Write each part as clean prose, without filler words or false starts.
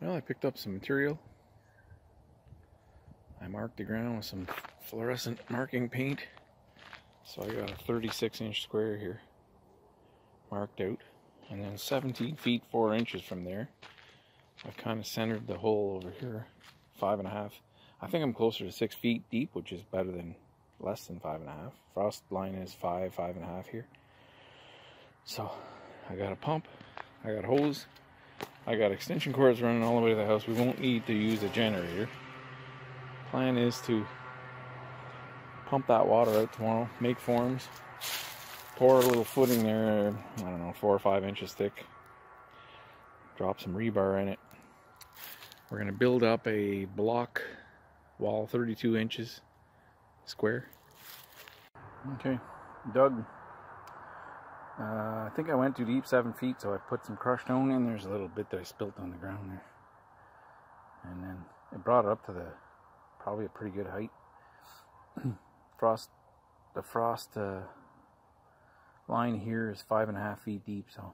Well, I picked up some material. I marked the ground with some fluorescent marking paint. So I got a 36-inch square here marked out. And then 17 feet 4 inches from there, I've kind of centered the hole over here, 5.5. I think I'm closer to 6 feet deep, which is better than less than 5.5. Frost line is 5.5 here. So I got a pump, I got a hose, I got extension cords running all the way to the house. We won't need to use a generator. Plan is to pump that water out tomorrow, make forms, pour a little footing there, I don't know, 4 or 5 inches thick, drop some rebar in it. We're going to build up a block wall, 32 inches square. Okay, dug. I think I went too deep, 7 feet, so I put some crushed stone in. There's a little bit that I spilt on the ground there. And then it brought it up to probably a pretty good height. The frost line here is 5.5 feet deep, so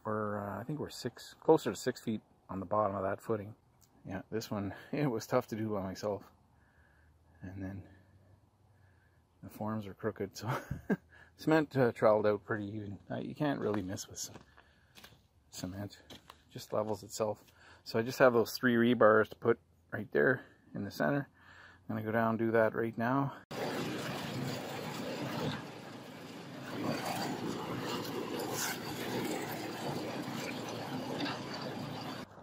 I think we're closer to 6 feet on the bottom of that footing. Yeah, this one, it was tough to do by myself. And then the forms are crooked, so cement troweled out pretty even. You can't really miss with cement, just levels itself. So I just have those 3 rebars to put right there in the center. I'm gonna go down and do that right now.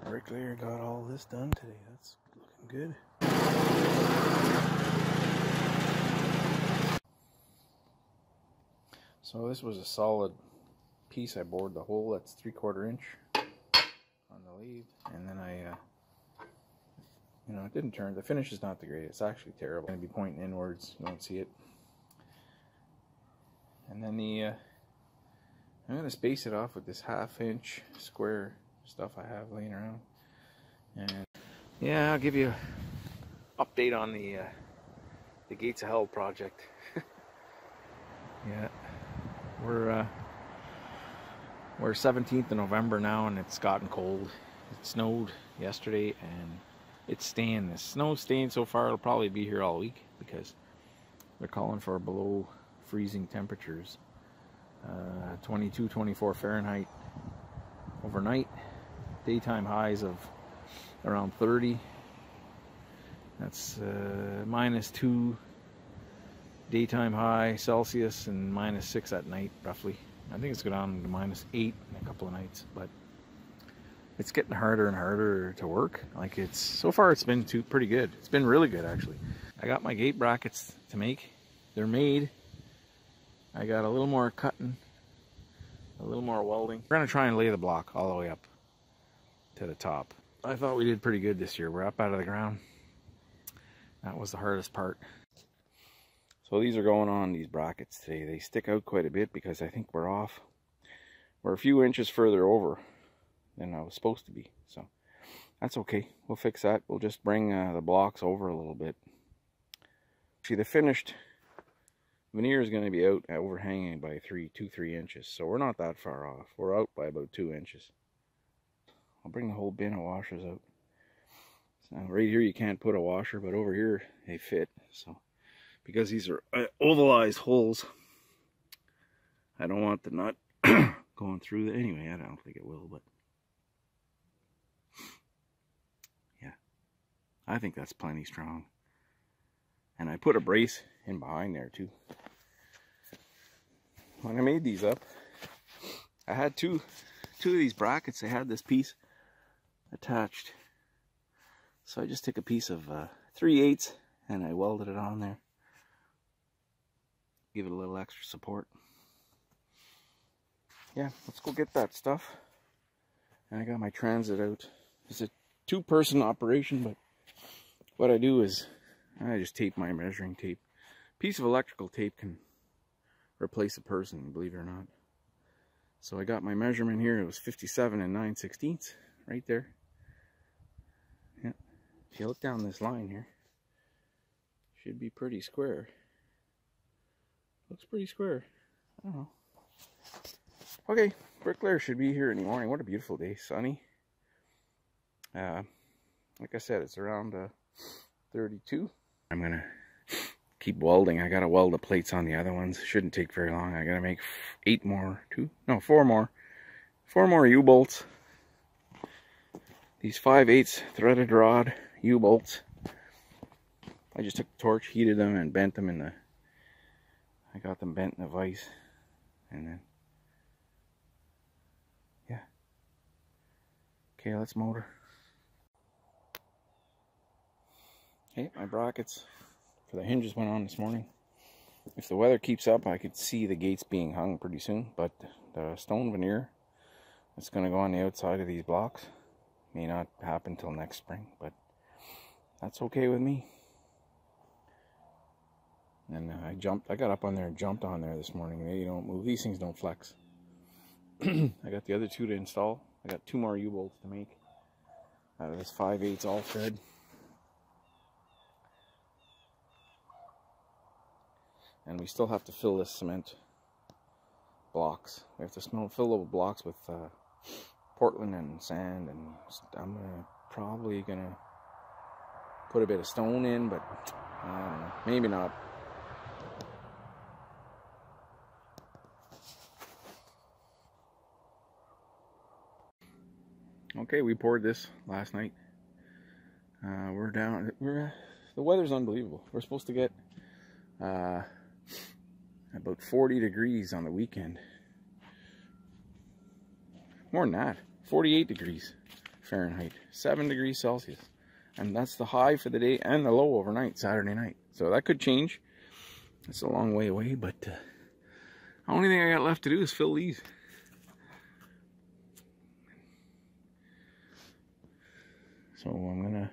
Bricklayer got all this done today. That's looking good. So this was a solid piece. I bored the hole. That's 3/4 inch on the lathe, and then it didn't turn. The finish is not the greatest. It's actually terrible. It's gonna be pointing inwards. You won't see it. And then I'm gonna space it off with this 1/2 inch square stuff I have laying around. And yeah, I'll give you an update on the Gates of Hell project. Yeah, we're 17th of November now, and it's gotten cold. It snowed yesterday, and it's staying. The snow's staying so far. It'll probably be here all week because they're calling for below freezing temperatures, 22, 24 Fahrenheit overnight. Daytime highs of around 30. That's -2 daytime high Celsius and -6 at night, roughly. I think it's going down to -8 in a couple of nights, but it's getting harder and harder to work. Like, so far it's been pretty good. It's been really good, actually. I got my gate brackets to make. They're made. I got a little more cutting, a little more welding. We're going to try and lay the block all the way up to the top. I thought we did pretty good this year. We're up out of the ground. That was the hardest part. So these are going on, these brackets today. They stick out quite a bit because I think we're off. We're a few inches further over than I was supposed to be. So that's okay. We'll fix that. We'll just bring the blocks over a little bit. See, the finished veneer is going to be out overhanging by 2-3 inches. So we're not that far off. We're out by about 2 inches. I'll bring the whole bin of washers out. So right here you can't put a washer, but over here they fit. So because these are ovalized holes, I don't want the nut going through. Anyway, I don't think it will, but yeah, I think that's plenty strong. And I put a brace in behind there too. When I made these up, I had two of these brackets. They had this piece attached, so I just took a piece of 3/8 and I welded it on there, give it a little extra support. Yeah, let's go get that stuff. And I got my transit out. It's a 2-person operation, but what I do is I just tape my measuring tape. A piece of electrical tape can replace a person, believe it or not. So I got my measurement here. It was 57 9/16 right there. Yeah, if you look down this line here, should be pretty square. Looks pretty square. I don't know. Okay, Bricklayer should be here in the morning. What a beautiful day, sunny. Like I said, it's around 32. I'm gonna keep welding. I gotta weld the plates on the other ones. Shouldn't take very long. I gotta make 4 more U-bolts. These 5/8 threaded rod U-bolts. I just took the torch, heated them, and bent them in the... I got them bent in the vise. And then... yeah. Okay, let's motor. Okay, my brackets for the hinges went on this morning. If the weather keeps up, I could see the gates being hung pretty soon, but the stone veneer that's going to go on the outside of these blocks may not happen till next spring, but that's okay with me. And I got up on there and jumped on there this morning. They don't move. These things don't flex. I got the other 2 to install. I got 2 more U-bolts to make out of this 5/8 all thread. And we still have to fill this cement blocks. We have to fill the blocks with Portland and sand, and I'm probably gonna put a bit of stone in, but maybe not. Okay, we poured this last night. We're down. The weather's unbelievable. We're supposed to get about 40 degrees on the weekend. More than that, 48 degrees Fahrenheit, 7 degrees Celsius. And that's the high for the day and the low overnight, Saturday night. So that could change. It's a long way away, but the only thing I got left to do is fill these. So I'm gonna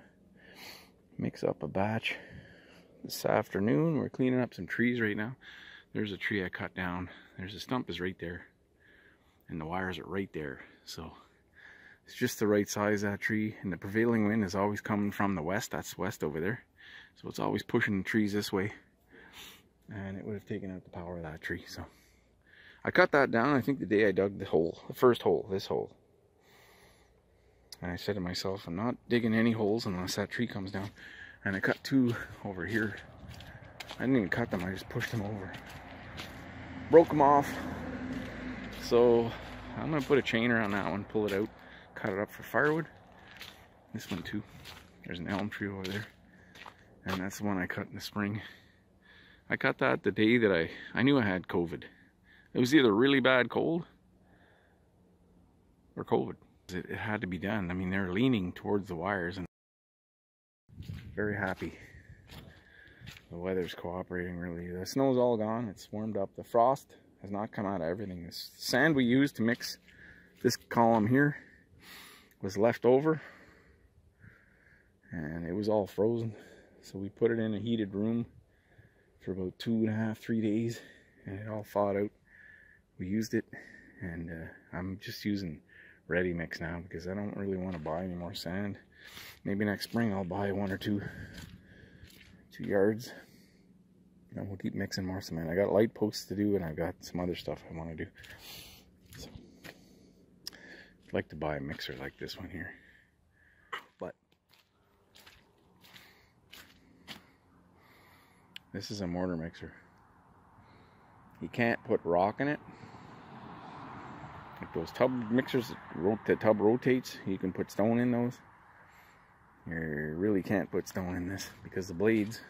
mix up a batch this afternoon. We're cleaning up some trees right now. There's a tree I cut down. There's a stump is right there. And the wires are right there. So it's just the right size, that tree. And the prevailing wind is always coming from the west. That's west over there. So it's always pushing the trees this way. And it would have taken out the power of that tree. So I cut that down, I think the day I dug the hole. The first hole, this hole. And I said to myself, I'm not digging any holes unless that tree comes down. And I cut 2 over here. I didn't even cut them, I just pushed them over. Broke them off. So I'm going to put a chain around that one, pull it out, cut it up for firewood. This one too. There's an elm tree over there. And that's the one I cut in the spring. I cut that the day that I knew I had COVID. It was either really bad cold or COVID. It had to be done. I mean, they're leaning towards the wires, and very happy. The weather's cooperating really. The snow's all gone. It's warmed up. The frost has not come out of everything. The sand we used to mix this column here was left over, and it was all frozen. So we put it in a heated room for about 2.5, 3 days, and it all thawed out. We used it, and I'm just using ready mix now because I don't really want to buy any more sand. Maybe next spring I'll buy 1 or 2 yards, and we'll keep mixing more cement. I got light posts to do, and I got some other stuff I want to do. So I'd like to buy a mixer like this one here, but this is a mortar mixer. You can't put rock in it. Like those tub mixers, the tub rotates, you can put stone in those. You really can't put stone in this because the blades,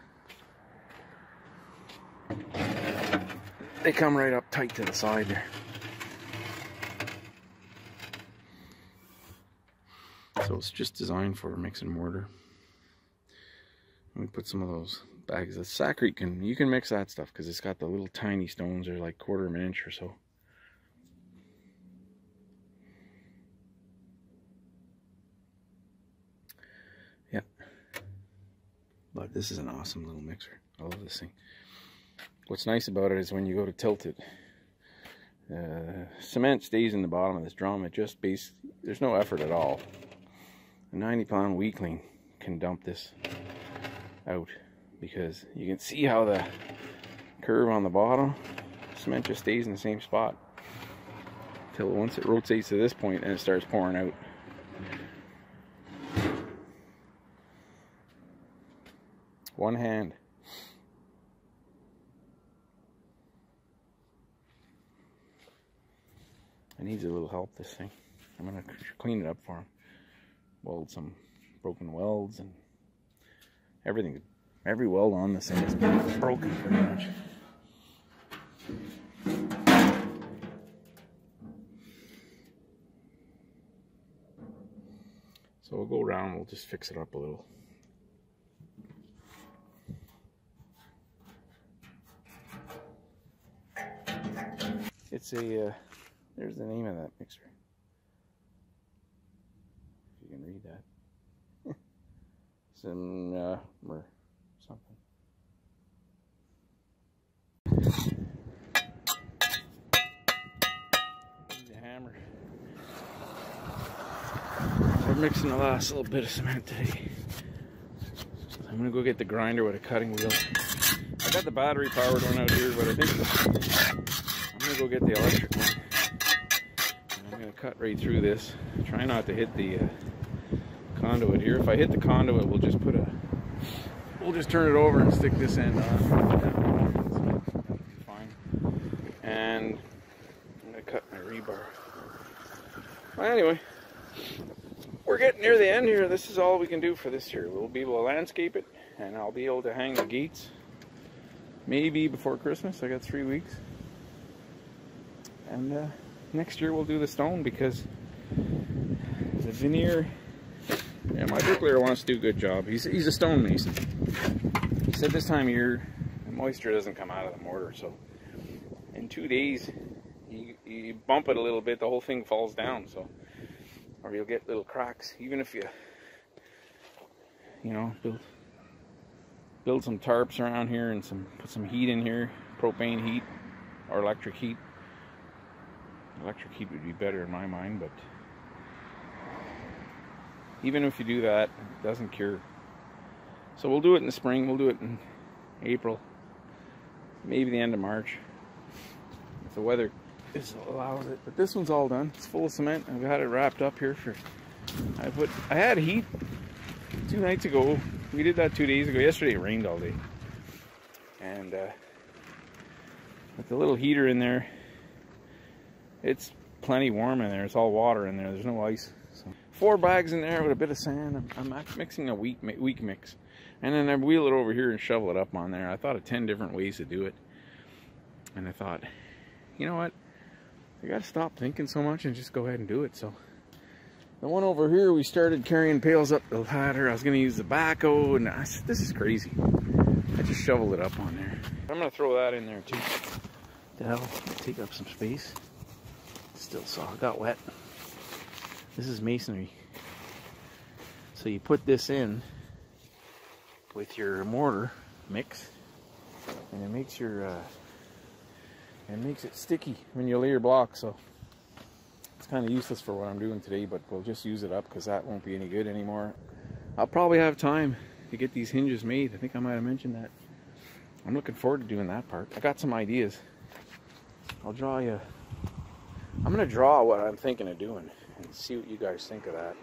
they come right up tight to the side there. So it's just designed for mixing mortar. Let me put some of those bags. The Sakrete you can mix that stuff because it's got the little tiny stones. They're like 1/4 inch or so. Yep. But this is an awesome little mixer. I love this thing. What's nice about it is when you go to tilt it, cement stays in the bottom of this drum. It just there's no effort at all. A 90-pound weakling can dump this out because you can see how the curve on the bottom, cement just stays in the same spot until once it rotates to this point and it starts pouring out. One hand. It needs a little help, this thing. I'm gonna clean it up for him. Weld some broken welds and everything. Every weld on this thing is broken pretty much. So we'll go around, we'll just fix it up a little. It's a, there's the name of that mixer. If you can read that. Some, or something. Use the hammer. We're mixing the last little bit of cement today. I'm gonna go get the grinder with a cutting wheel. I got the battery powered one out here, but I think I'm gonna go get the electric one. And I'm gonna cut right through this. Try not to hit the conduit here. If I hit the conduit, we'll just turn it over and stick this end on. So, fine. And I'm gonna cut my rebar. Well, anyway, we're getting near the end here. This is all we can do for this year. We'll be able to landscape it, and I'll be able to hang the gates maybe before Christmas. I got 3 weeks. And next year we'll do the stone, because the veneer, yeah, my bricklayer wants to do a good job. He's a stone mason. He said this time of year the moisture doesn't come out of the mortar, so in 2 days you bump it a little bit, the whole thing falls down. So, or you'll get little cracks. Even if you know, build some tarps around here and put some heat in here, propane heat or electric heat. Electric heat would be better in my mind, but even if you do that, it doesn't cure. So we'll do it in the spring, we'll do it in April, maybe the end of March, if the weather allows it. But this one's all done. It's full of cement. I've got it wrapped up here for, I had heat 2 nights ago. We did that 2 days ago. Yesterday it rained all day. And with the little heater in there, it's plenty warm in there. It's all water in there. There's no ice. So 4 bags in there with a bit of sand. I'm mixing a weak mix. And then I wheel it over here and shovel it up on there. I thought of 10 different ways to do it. And I thought, you know what? I gotta stop thinking so much and just go ahead and do it. So the one over here, we started carrying pails up the ladder. I was gonna use the backhoe, and I said, this is crazy. I just shoveled it up on there. I'm gonna throw that in there too. The hell, take up some space. Still saw, it got wet. This is masonry. So you put this in with your mortar mix, and it makes it sticky when you lay your block. So it's kind of useless for what I'm doing today, but we'll just use it up because that won't be any good anymore. I'll probably have time to get these hinges made. I think I might have mentioned that. I'm looking forward to doing that part. I got some ideas. I'll draw you. I'm gonna draw what I'm thinking of doing and see what you guys think of that.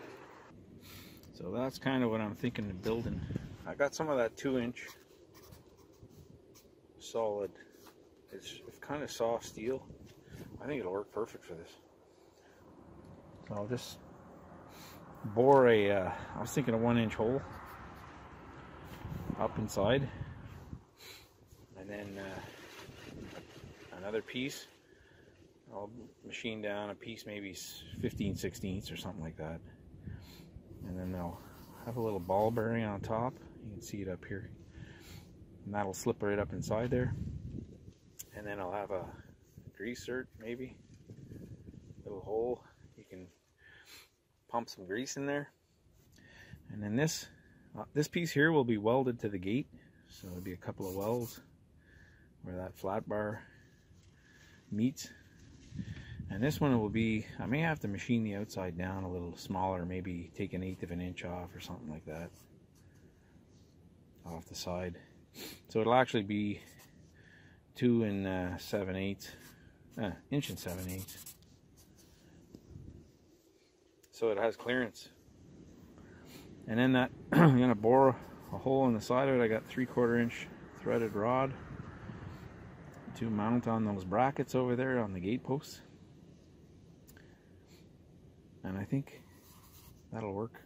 So that's kind of what I'm thinking of building. I got some of that 2-inch solid. It's kind of soft steel. I think it'll work perfect for this. So I'll just bore I was thinking a 1-inch hole up inside, and then another piece. I'll machine down a piece, maybe 15/16 or something like that, and then they'll have a little ball bearing on top. You can see it up here, and that'll slip right up inside there. And then I'll have a grease zert, maybe little hole. You can pump some grease in there, and then this piece here will be welded to the gate. So there'll be a couple of welds where that flat bar meets. And this one will be, I may have to machine the outside down a little smaller, maybe take 1/8 of an inch off or something like that off the side. So it'll actually be 2 7/8, inch and 7/8. So it has clearance. And then that I'm gonna bore a hole in the side of it. I got 3/4 inch threaded rod to mount on those brackets over there on the gate posts. And I think that'll work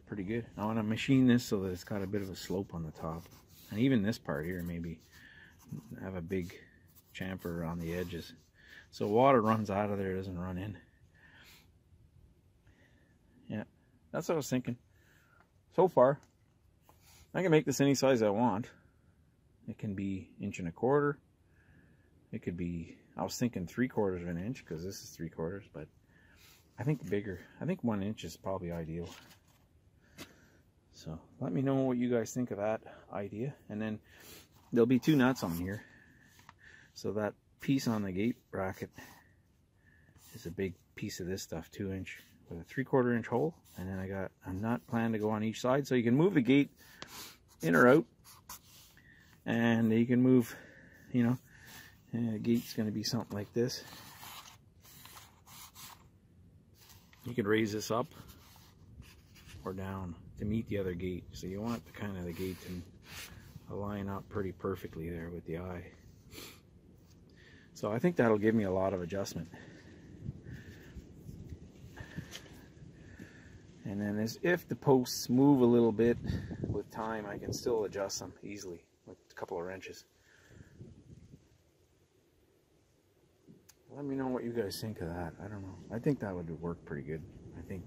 pretty good. I want to machine this so that it's got a bit of a slope on the top. And even this part here, maybe have a big chamfer around the edges. So water runs out of there, doesn't run in. Yeah, that's what I was thinking. So far, I can make this any size I want. It can be 1.25 inches. It could be, I was thinking 3/4 of an inch because this is 3/4, but I think bigger. I think 1 inch is probably ideal. So let me know what you guys think of that idea. And then there'll be 2 nuts on here. So that piece on the gate bracket is a big piece of this stuff, 2 inch with a 3/4 inch hole. And then I got a nut planned to go on each side. So you can move the gate in or out. And you can move, you know, the gate's going to be something like this. You can raise this up or down to meet the other gate. So you want the gate to line up pretty perfectly there with the eye. So I think that'll give me a lot of adjustment. And then if the posts move a little bit with time, I can still adjust them easily with a couple of wrenches. Let me know what you guys think of that. I don't know. I think that would work pretty good. I think